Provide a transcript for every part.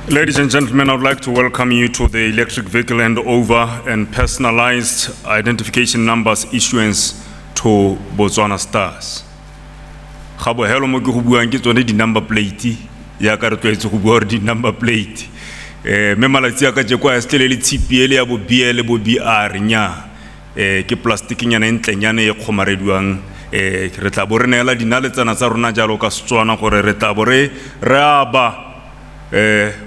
Ladies and gentlemen, I would like to welcome you to the electric vehicle handover and personalized identification numbers issuance to Botswana Stars. Gabo hello mo ke go buang ke tsone di number plate ya ka re tlwaetse go bua di number plate. Me malatsi a ka je kwa stelele tshipiele ya bo BL bo BR nya ke plastic nyana entlenyane e khomarediwang re tla bo re nela dinale tsana tsa rona jalo ka Setswana gore re tla bo re aba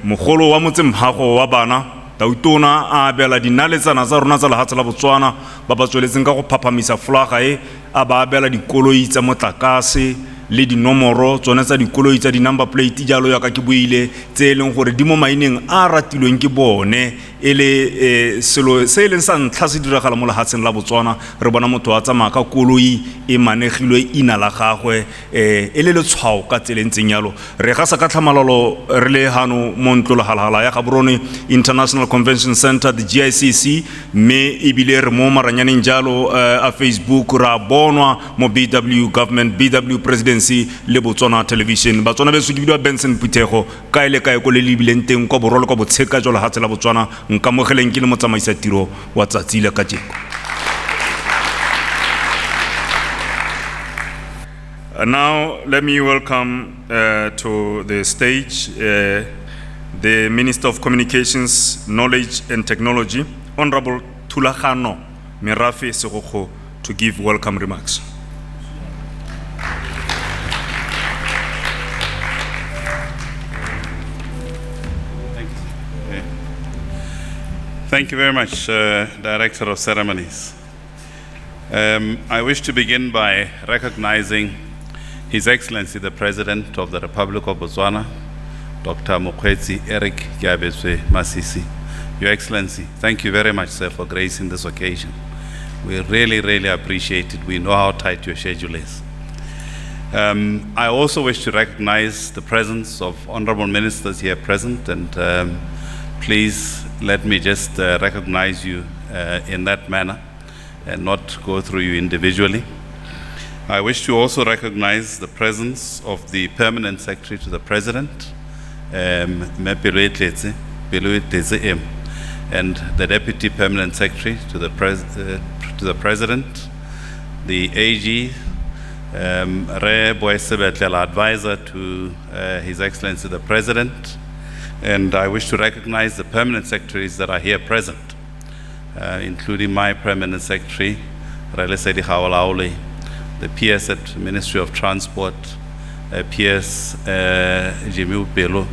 mogolo wa motsemhago wa bana tautona a bela dinale tsana tsa rona tsa lehatse la Botswana ba ba tsweletseng ka go phaphamisa flaga a ba bela dikoloi tsa motlakase le dinomoro tsone tsa dikoloi tsa di number plate jalo ya ka ke buile tse leng gore di mo maineng a ratilweng ke bone ele selo se leng sa ntlha se diragala mo lehatseng la Botswana re bona motho a tsamaya ka koloi e manegilwe ina la gagwe ele le tshwao ka tselentseng yalo re ga sa ka tlhamalalo re le hano mo ntlo la halala ya gaborone International Convention Center the GICC me ebile re mo maranyaneng jalo a Facebook ra bonwa mo BW government BW presidency le Botswana television Batswana beso ke bidwa Benson Puthego ka ile ka go le lebileng teng kwa borolo kwa botsheka jalo hatse la Botswana nkamogeleng ke le motsamaisa tiro wa tsatsi le ka jeko. Now let me welcome to the stage the Minister of Communications, Knowledge and Technology, Honorable Thulagano Merafe Segokgo, to give welcome remarks. Thank you very much, Director of Ceremonies. I wish to begin by recognizing His Excellency the President of the Republic of Botswana, Dr. Mokgweetsi Eric Gyabetswe Masisi. Your Excellency, thank you very much, sir, for gracing this occasion. We really, really appreciate it. We know how tight your schedule is. I also wish to recognize the presence of honorable ministers here present, and please let me just recognize you in that manner and not go through you individually. I wish to also recognize the presence of the Permanent Secretary to the President, and the Deputy Permanent Secretary to the President, the AG, Re Boesebetlela, advisor to His Excellency the President, and I wish to recognize the permanent secretaries that are here present, including my permanent secretary, Rele Sedi Hawalaule, the PS at Ministry of Transport, PS Jimmy Upelo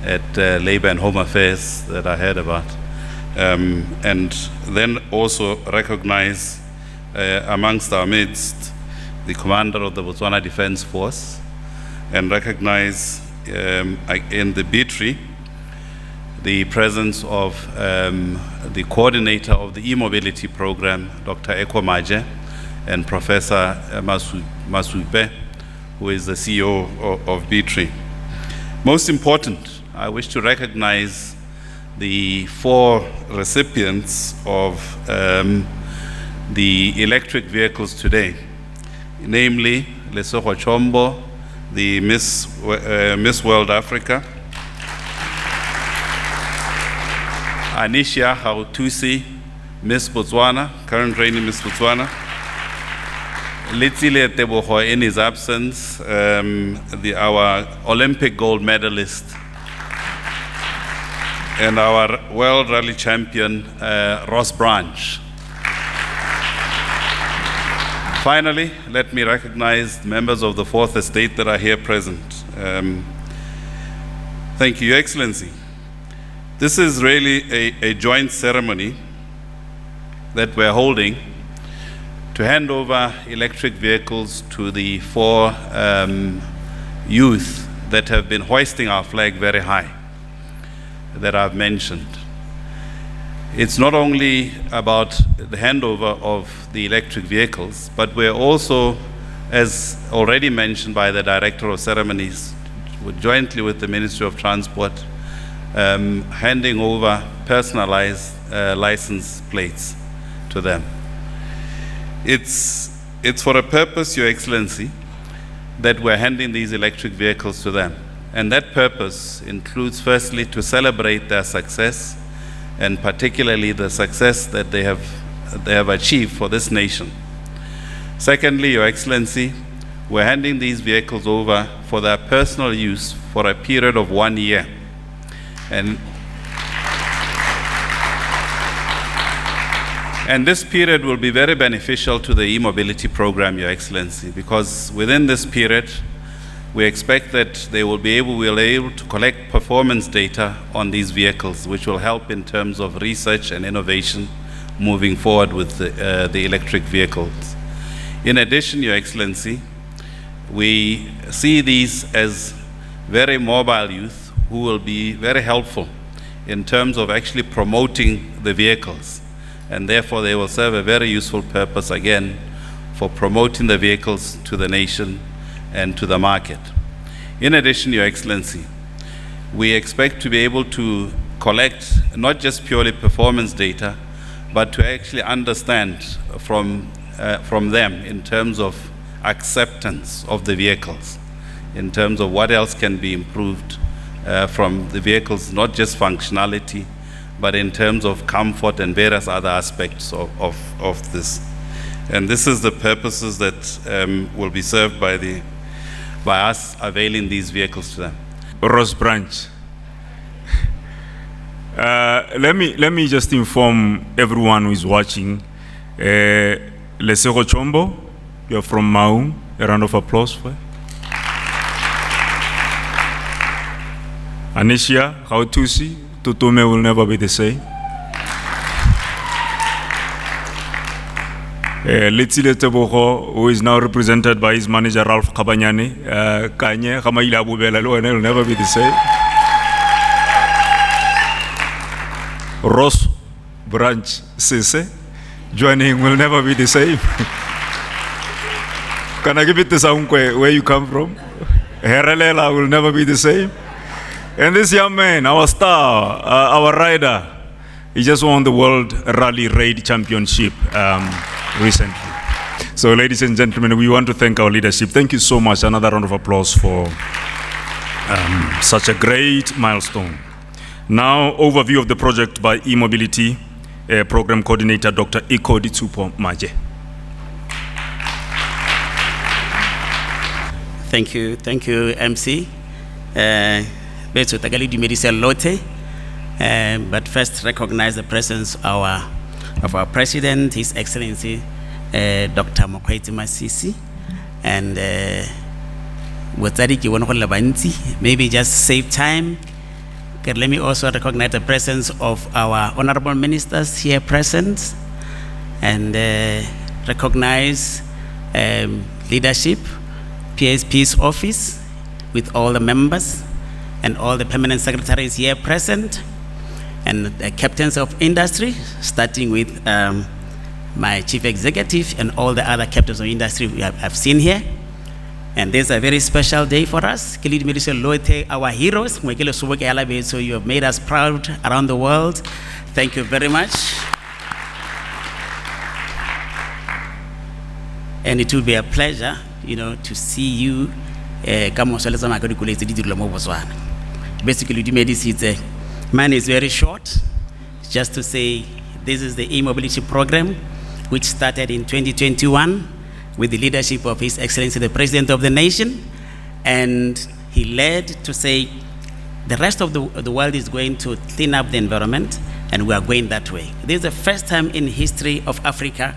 at Labor and Home Affairs that I heard about, and then also recognize amongst our midst the commander of the Botswana Defence Force, and recognize in the B-tree the presence of the coordinator of the e-mobility program, Dr. Eko Maje, and Professor Masupe, who is the CEO of B-tree. Most important, I wish to recognize the 4 recipients of the electric vehicles today, namely Lesotho Chombo, the Miss World Africa, Anisha Hautusi, Miss Botswana, current reigning Miss Botswana, Litsile Teboho in his absence, our Olympic gold medalist, and our World Rally champion, Ross Branch. Finally, let me recognize members of the Fourth Estate that are here present. Thank you, Your Excellency. This is really a joint ceremony that we're holding to hand over electric vehicles to the 4 youth that have been hoisting our flag very high, that I've mentioned. It's not only about the handover of the electric vehicles, but we're also, as already mentioned by the Director of Ceremonies, jointly with the Ministry of Transport, handing over personalized license plates to them. It's for a purpose, Your Excellency, that we're handing these electric vehicles to them. And that purpose includes, firstly, to celebrate their success, and particularly the success that they have achieved for this nation. Secondly, Your Excellency, we're handing these vehicles over for their personal use for a period of 1 year. And this period will be very beneficial to the e-mobility program, Your Excellency, because within this period, we expect that we'll be able to collect performance data on these vehicles, which will help in terms of research and innovation moving forward with the electric vehicles. In addition, Your Excellency, we see these as very mobile youth who will be very helpful in terms of actually promoting the vehicles. And therefore, they will serve a very useful purpose, again, for promoting the vehicles to the nation and to the market. In addition, Your Excellency, we expect to be able to collect not just purely performance data, but to actually understand from them in terms of acceptance of the vehicles, in terms of what else can be improved from the vehicles, not just functionality, but in terms of comfort and various other aspects of this. And this is the purposes that will be served by us availing these vehicles to them. Ross Branch. Let me just inform everyone who is watching. Lesego Chombo, you're from Maung. A round of applause for her. Anisha Hautusi, Tutume will never be the same. Letsile Tebogo, who is now represented by his manager Ralph Kabanyane, Kanye, Kamaila Bubela, will never be the same. Ross Branch Sese, joining will never be the same. Can I give it to Sankwe, where you come from? Heralela will never be the same. And this young man, our star, our rider, he just won the World Rally Raid Championship recently. So ladies and gentlemen, we want to thank our leadership. Thank you so much. Another round of applause for such a great milestone. Now, overview of the project by e-mobility program coordinator, Dr. Iko Ditsupo Maje. Thank you, MC. But first, recognize the presence of our President, His Excellency, Dr. Mokweti Masisi, and maybe just save time. Let me also recognize the presence of our honorable ministers here present, and recognize leadership, PSP's office, with all the members and all the permanent secretaries here present, and the captains of industry, starting with my chief executive and all the other captains of industry I've seen here. And this is a very special day for us. Our heroes, so you have made us proud around the world. Thank you very much. And it will be a pleasure, to see you. Basically, mine is very short. Just to say, this is the e-mobility program, which started in 2021 with the leadership of His Excellency, the President of the nation. And he led to say, the rest of the world is going to clean up the environment, and we are going that way. This is the first time in history of Africa,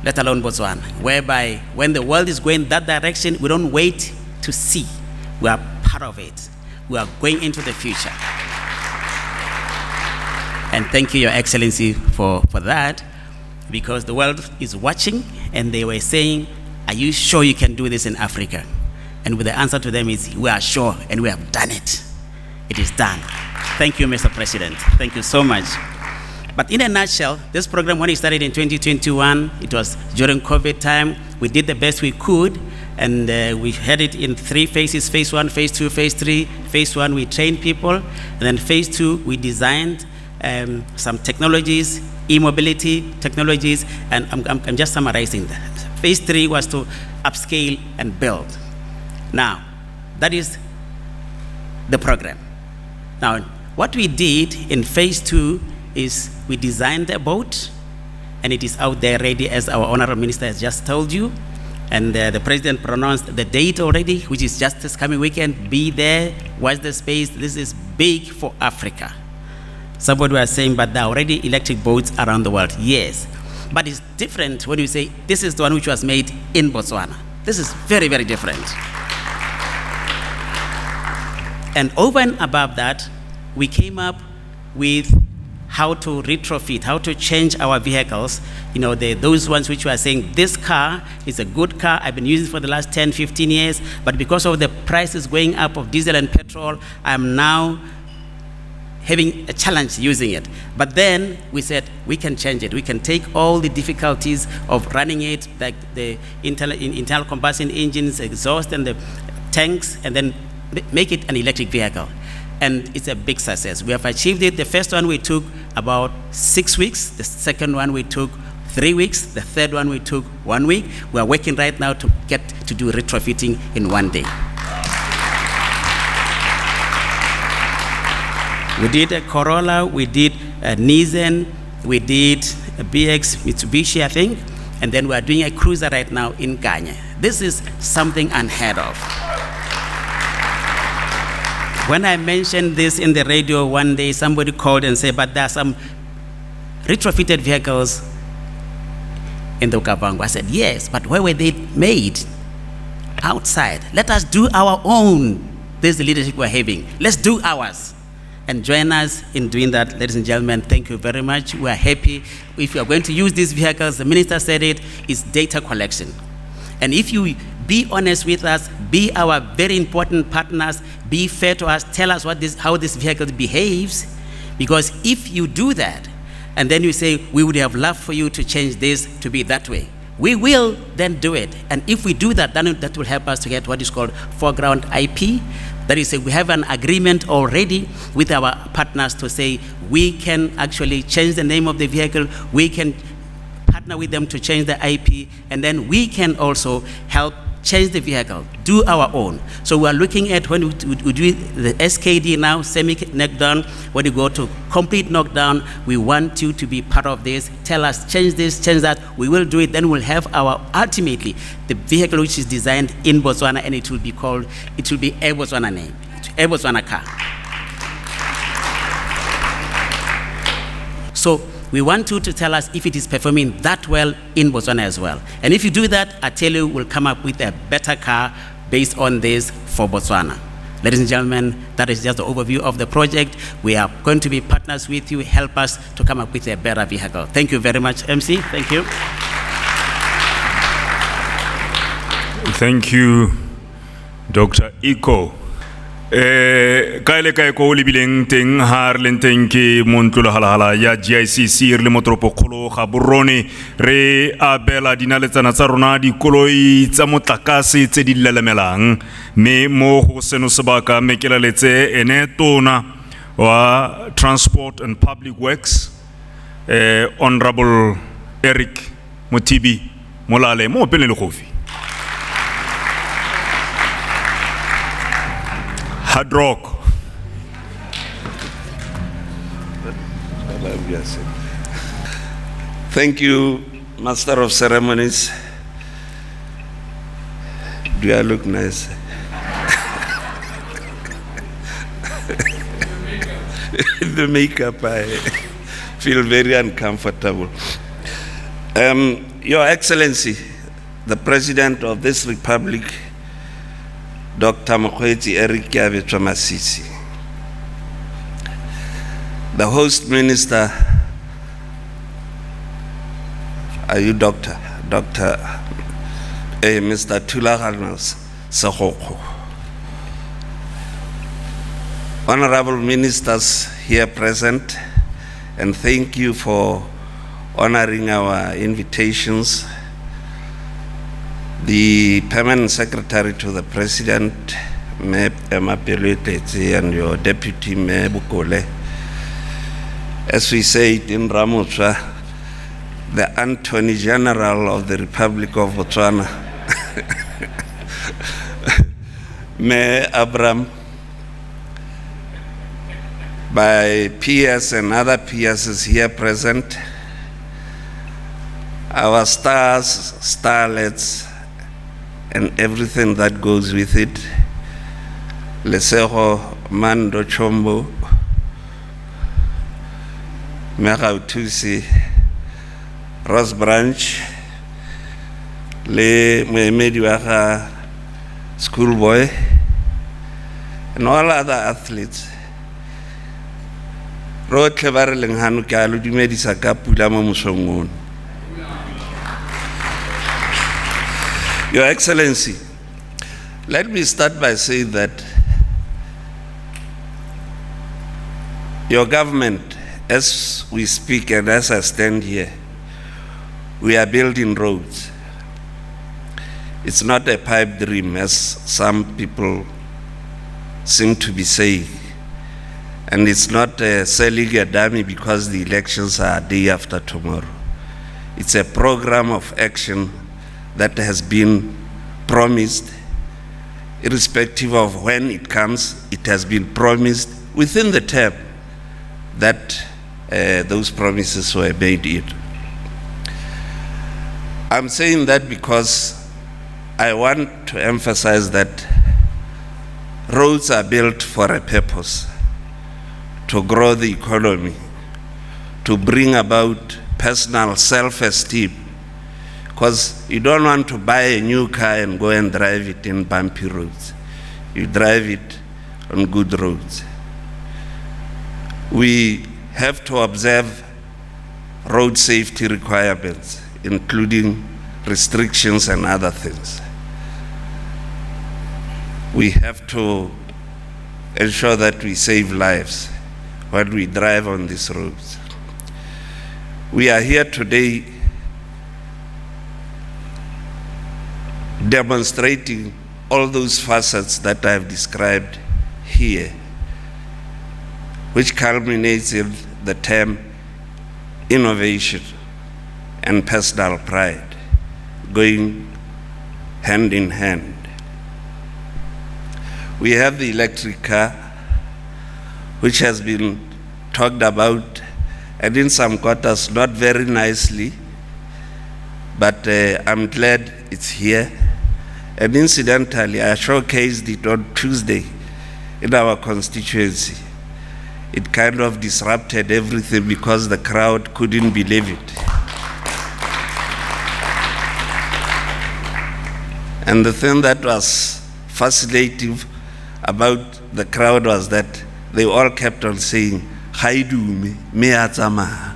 let alone Botswana, whereby when the world is going that direction, we don't wait to see. We are part of it. We are going into the future. And thank you, Your Excellency, for that, because the world is watching, and they were saying, are you sure you can do this in Africa? And with the answer to them is, we are sure, and we have done it. It is done. Thank you, Mr. President. Thank you so much. But in a nutshell, this program, when it started in 2021, it was during COVID time. We did the best we could, and we had it in 3 phases: phase 1, phase 2, phase 3. Phase 1, we trained people, and then phase 2, we designed some technologies, e-mobility technologies, and I'm just summarizing that. Phase 3 was to upscale and build. Now, that is the program. Now, what we did in phase 2 is we designed a boat, and it is out there ready, as our Honorable Minister has just told you. And the President pronounced the date already, which is just this coming weekend. Be there, watch the space. This is big for Africa. Somebody was saying, but there are already electric boats around the world. Yes, but it's different when you say, this is the one which was made in Botswana. This is very, very different. And over and above that, we came up with how to retrofit, how to change our vehicles. You know, those ones which were saying, this car is a good car, I've been using it for the last 10, 15 years, but because of the prices going up of diesel and petrol, I'm now having a challenge using it. But then we said, we can change it. We can take all the difficulties of running it, like the internal combustion engines, exhaust, and the tanks, and then make it an electric vehicle. And it's a big success. We have achieved it. The first one we took about 6 weeks. The second one we took 3 weeks. The third one we took 1 week. We are working right now to get to do retrofitting in 1 day. We did a Corolla, we did a Nissan, we did a BX Mitsubishi, I think, and then we are doing a cruiser right now in Ghana. This is something unheard of. When I mentioned this in the radio one day, somebody called and said, but there are some retrofitted vehicles in the Okavango. I said, yes, but where were they made? Outside. Let us do our own. This is the leadership we're having. Let's do ours. And join us in doing that, ladies and gentlemen. Thank you very much. We are happy. If you are going to use these vehicles, the minister said it, is data collection. And if you be honest with us, be our very important partners, be fair to us, tell us how this vehicle behaves, because if you do that, and then you say, we would have loved for you to change this to be that way, we will then do it. And if we do that, then that will help us to get what is called foreground IP. That is, we have an agreement already with our partners to say we can actually change the name of the vehicle, we can partner with them to change the IP, and then we can also help change the vehicle, do our own. So we are looking at when we do the SKD now, semi-knockdown, when you go to complete knockdown, we want you to be part of this. Tell us, change this, change that, we will do it. Then we'll have ultimately, the vehicle which is designed in Botswana, and it will be a Botswana name, a Botswana car. So we want you to tell us if it is performing that well in Botswana as well. And if you do that, I tell you, we'll come up with a better car based on this for Botswana. Ladies and gentlemen, that is just the overview of the project. We are going to be partners with you, help us to come up with a better vehicle. Thank you very much, MC. Thank you. Thank you, Dr. Iko. Kaile kai ko libileng teng har lenteng ke montlo halala ya GICC re le motropo kholo ga borone re abela dinaletsana tsa rona di koloi tsa motlakase tse di lelemelang me mo go seno sebaka mekelaletse ene tona wa Transport and Public Works Honorable Eric Motibi Molale mo pele le gofi Hard Rock. Thank you, Master of Ceremonies. Do I look nice? The makeup, I feel very uncomfortable. Your Excellency, the President of this Republic, Dr. Mokgweetsi Eric Masisi, the host minister, are you Dr. Mr. Thulaganyo Sekgokgo, honorable ministers here present, and thank you for honoring our invitations. The Permanent Secretary to the President, Me Emapelete, and your Deputy Me Bukole. As we say it in Ramotswa, the Attorney General of the Republic of Botswana, Me Abraham, by PS and other PSs here present, our stars, starlets, and everything that goes with it, Lesego, Mando Chombo, Merautusi, Ross Branch, Le Moemedi wa schoolboy, and all other athletes. Rotle ba re leng hano ke a lo dumedisa ka pula mo mosong ono. Your Excellency, let me start by saying that your government, as we speak and as I stand here, we are building roads. It's not a pipe dream, as some people seem to be saying. And it's not selling a dummy because the elections are day after tomorrow. It's a program of action that has been promised. Irrespective of when it comes, it has been promised within the term that those promises were made in. I'm saying that because I want to emphasize that roads are built for a purpose, to grow the economy, to bring about personal self-esteem, because you don't want to buy a new car and go and drive it in bumpy roads. You drive it on good roads. We have to observe road safety requirements, including restrictions and other things. We have to ensure that we save lives when we drive on these roads. We are here today demonstrating all those facets that I've described here, which culminates in the term innovation and personal pride, going hand in hand. We have the electric car, which has been talked about, and in some quarters not very nicely, but I'm glad it's here. And incidentally, I showcased it on Tuesday in our constituency. It kind of disrupted everything because the crowd couldn't believe it. And the thing that was fascinating about the crowd was that they all kept on saying, "Haidu me atsama."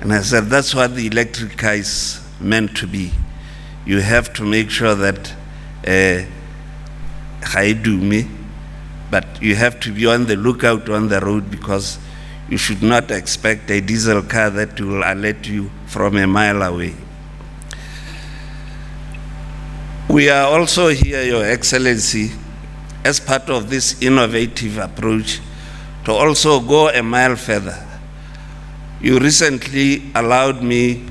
And I said, that's what the electric car is meant to be. You have to make sure that haidu me, but you have to be on the lookout on the road, because you should not expect a diesel car that will alert you from a mile away. We are also here, Your Excellency, as part of this innovative approach, to also go a mile further. You recently allowed me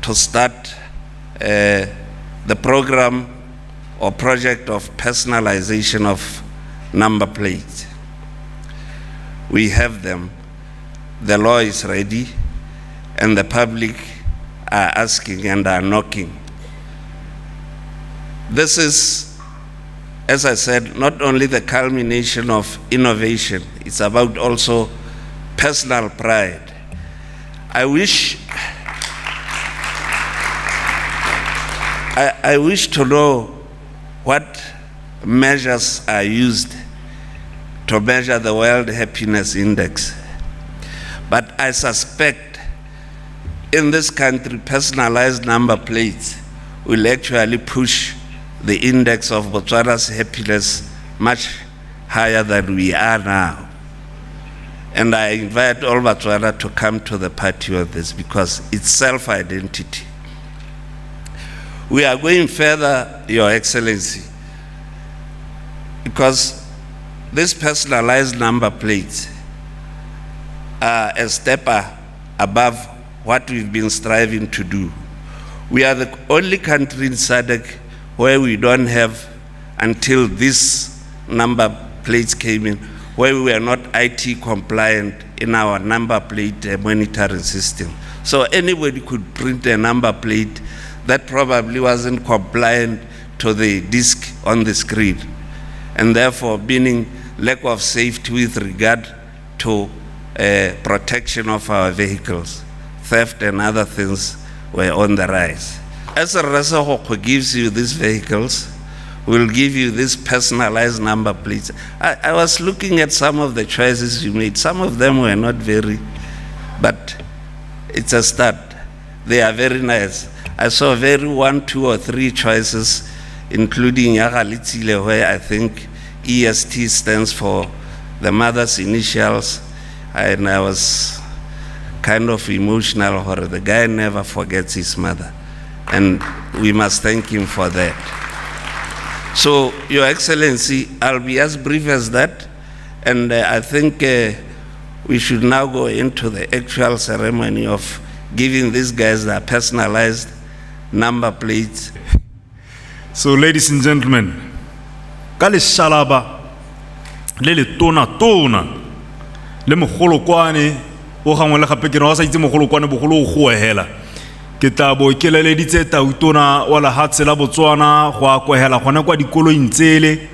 to start the program or project of personalization of number plates. We have them, the law is ready, and the public are asking and are knocking. This is, as I said, not only the culmination of innovation, it's about also personal pride. I wish to know what measures are used to measure the World Happiness Index. But I suspect in this country, personalized number plates will actually push the index of Botswana's happiness much higher than we are now. And I invite all Botswana to come to the party on this, because it's self-identity. We are going further, Your Excellency, because these personalized number plates are a step above what we've been striving to do. We are the only country in SADC where we don't have, until these number plates came in, where we were not IT compliant in our number plate monitoring system. So anybody could print a number plate that probably wasn't compliant to the disc on the screen, and therefore meaning lack of safety with regard to protection of our vehicles. Theft and other things were on the rise. As a result, who gives you these vehicles, will give you these personalized number plates. I was looking at some of the choices you made. Some of them were not very, but it's a start. They are very nice. I saw very 1, 2, or 3 choices, including Yagalitzile, where I think EST stands for the mother's initials, and I was kind of emotional, or the guy never forgets his mother, and we must thank him for that. So, Your Excellency, I'll be as brief as that, and I think we should now go into the actual ceremony of giving these guys their personalized number plates. So, ladies and gentlemen, kale shalaba le le tona le mogolokwane o gangwe le gape ke re wa sa itse mogolokwane bogolo o go hela ke tabo ke leleditse tautona wa lehatshe la Botswana go a kwehela gone kwa dikoloing tsele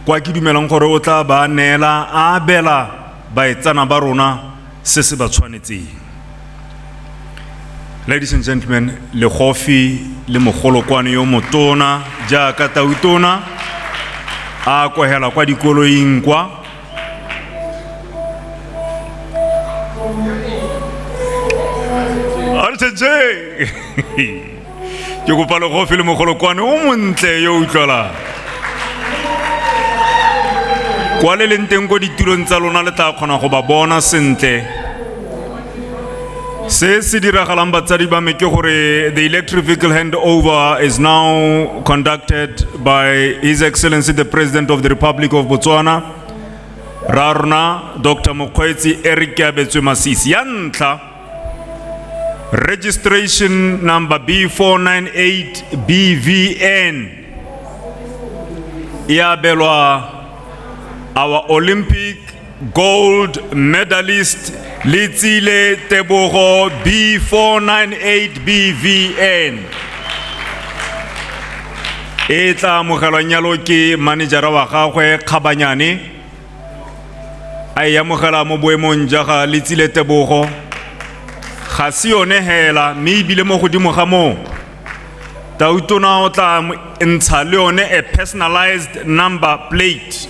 kwa ke dumelang gore o tla ba neela a bela baetsana ba rona se se ba tshwanetseng. Ladies and gentlemen, le khofi le mogolokwane yo motona jaaka tautona a kwehela kwa dikoloing kwa Artje ke kopa le khofi le mogolokwane o montle yo utlwala kwa le lenteng go ditirong tsa lona le tla khona go ba bona sentle. Se se diragalang batsadi ba me ke gore the electric vehicle handover is now conducted by His Excellency the President of the Republic of Botswana, Rarna Dr. Mokgweetsi Eric Abetswe Masisi. Yantla registration number B498 BVN Iabelwa, our Olympic gold medalist Litsile Tebogo B498 BVN. Eta mogelo nyalo ke manager wa gagwe Khabanyane a ya mogela mo boemong ja ga Litsile Tebogo ga se yone hela mme ibile mo godimo ga mo tautona o tla ntsha le yone a personalized number plate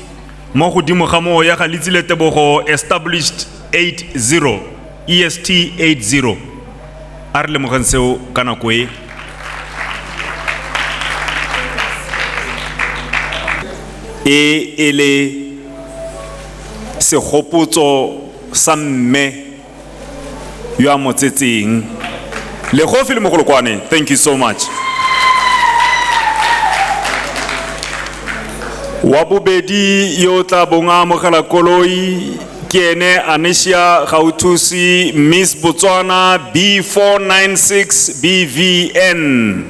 mo godimo ga mo ya ga Litsile Tebogo established 80 EST 80 a re le moganseo kana ko e ele segopotso sa mme yo a motsetseng le khofi le mogolokwane. Thank you so much. Wa bobedi yo tla bonga mogala koloi ke ene Anisha Gauthusi Miss Botswana B496 BVN.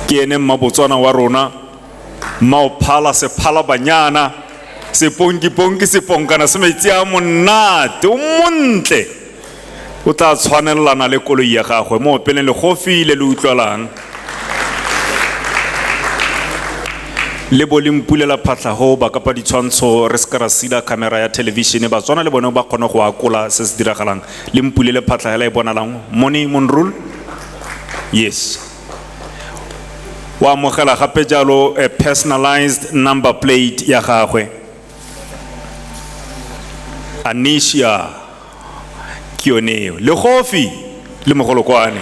Ke ene Mmabotswana wa rona maophala se phala banyana se ponki se ponkana se metsi a monate o montle o tla tshwanelana le koloi ya gagwe mo peleng le khofi le utlwalang le bolimpulela phatla ho ba kapa ditshwantsho re ska ra sila camera ya television ba tswana le bone ba khona go akola se se diragalang le mpulele phatla hela e bonalang money monrul. Yes, wa mogela gape jalo a personalized number plate ya gagwe Anisha Kioneo le khofi le mogolokwane.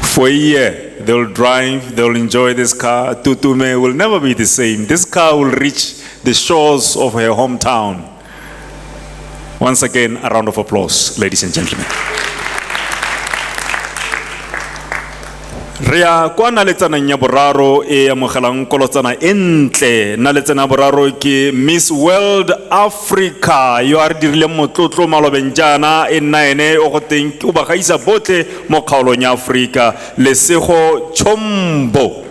For a year they'll drive, they'll enjoy this car. Tutume will never be the same. This car will reach the shores of her hometown. Once again, a round of applause, ladies and gentlemen. Re ya kwa naletsaneng ya boraro e amogelang kolotsana e ntle. Naletsana ya boraro ke Miss World Africa yo a re dirileng motlotlo malobeng jaana e nna ene o go teng ke o ba gaisa botlhe mo kgaolong ya Afrika, Lesego Chombo.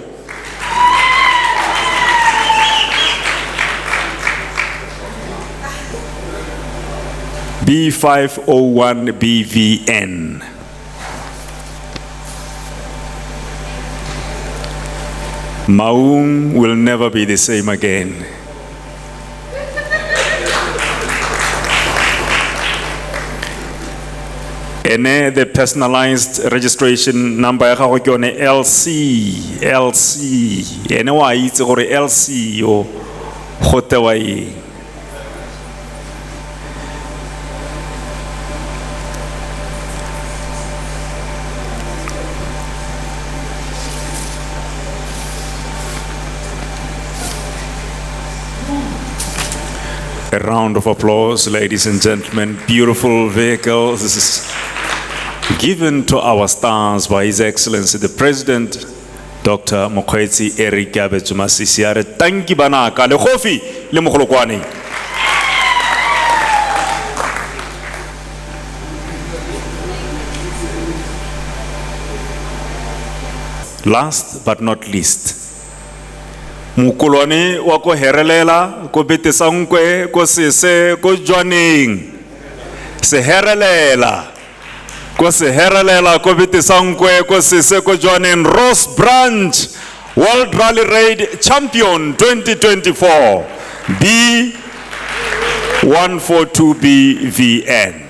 B501 BVN. Maung will never be the same again. Ene the personalized registration number ya gago ke yone LC. Ene wa itse gore LC yo go tewa eng. A round of applause, ladies and gentlemen. Beautiful vehicle. This is given to our stars by His Excellency the President, Dr. Mokgweetsi Eric Cabbage Masisiare. Thank you, Banaka. Le Khofi, le Mogolokwane. Last but not least, Mukolwane wa ko herelela ko betesankwe ko sese ko jwaneng se herelela ko betesankwe ko sese ko jwaneng Ross Branch World Rally Raid Champion 2024 B142BVN.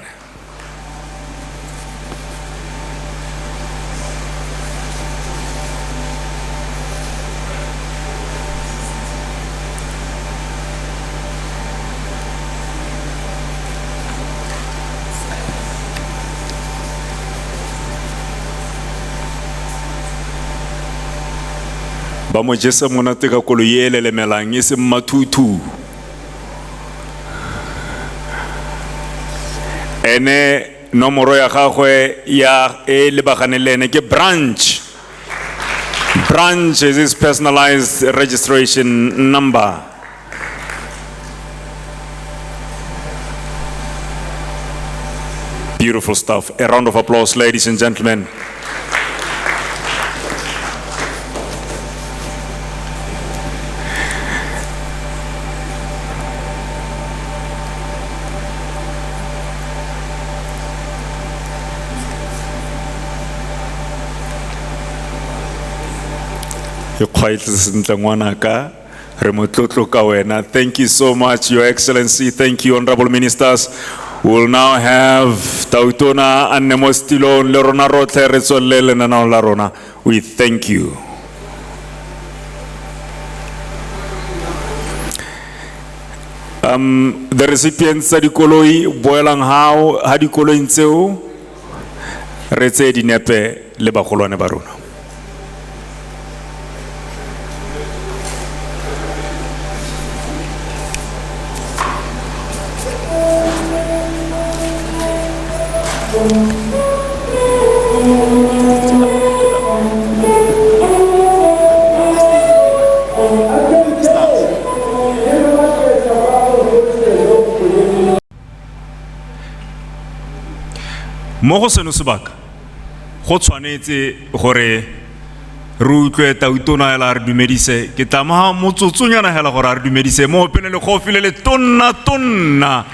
Ba mo jesa monate ka kolo yele le melang e se matutu. Ene nomoro ya gagwe ya e lebagane le ene ke Branch. Branch is his personalized registration number. Beautiful stuff. A round of applause, ladies and gentlemen. Thank you so much, Your Excellency. Thank you, Honorable Ministers. We will now have Tautona and Nemostilo Lerona Rotle Resolele Nana Larona. We thank you. The recipients of the koloi boilang how had the koloi nteo retse dinepe le bagolwane ba rona. Mo go seno sebaka go tshwanetse gore re utlwe Tautona ela re dumedise ke tama motsotsonyana hela gore re dumedise mo pele le khofile le tonna.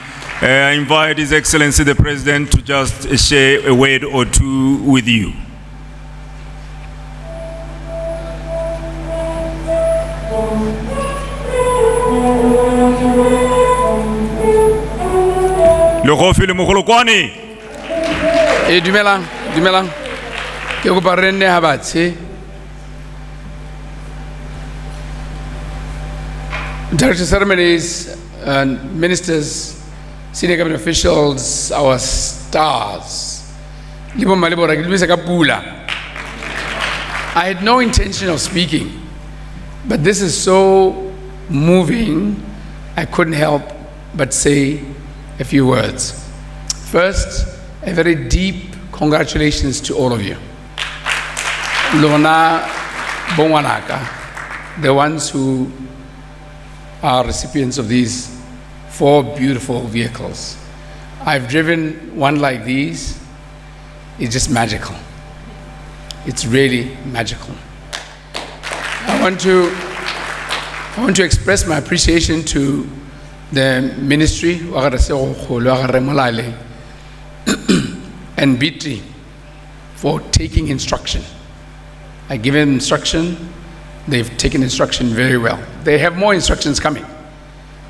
I invite His Excellency the President to just share a word or two with you. Le khofile mogolokwane. Dumelang. Ke go ba renne ha batse. Director ceremonies and ministers, senior government officials, our stars. I had no intention of speaking, but this is so moving, I couldn't help but say a few words. First, a very deep congratulations to all of you. Lona Bongwanaka, the ones who are recipients of these 4 beautiful vehicles. I've driven one like these. It's just magical. It's really magical. I want to express my appreciation to the ministry and BT for taking instruction. I give them instruction, they've taken instruction very well. They have more instructions coming,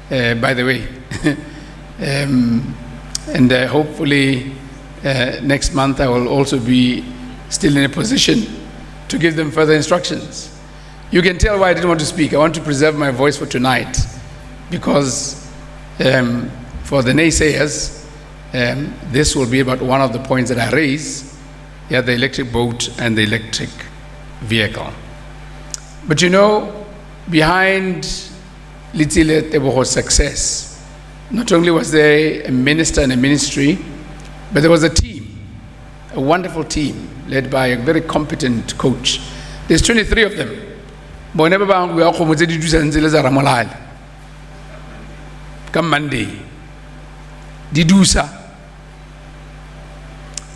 by the way. And hopefully next month I will also be still in a position to give them further instructions. You can tell why I didn't want to speak. I want to preserve my voice for tonight because for the naysayers, this will be about one of the points that I raise, the electric boat and the electric vehicle. But you know, behind Litsile Tebogo's success, not only was there a minister and a ministry, but there was a team, a wonderful team led by a very competent coach. There's 23 of them. Come Monday, Didusa,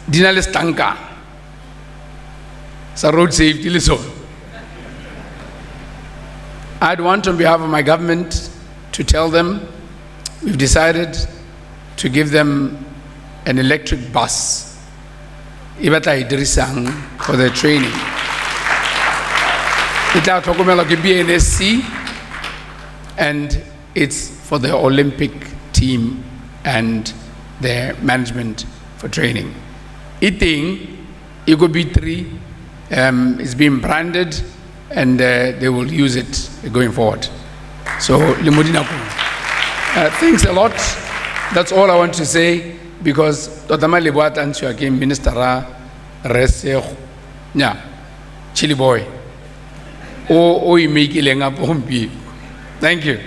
Dinales Tanka, sa road safety lesson. I'd want on behalf of my government to tell them we've decided to give them an electric bus, Ibata Idrisang, for their training. BNSC, and it's for the Olympic team and their management for training. Eating, it could be 3, it's being branded, and they will use it going forward. So, thanks a lot. That's all I want to say, because Totama Libuat and Shuakim Minister Chili boy. Thank you.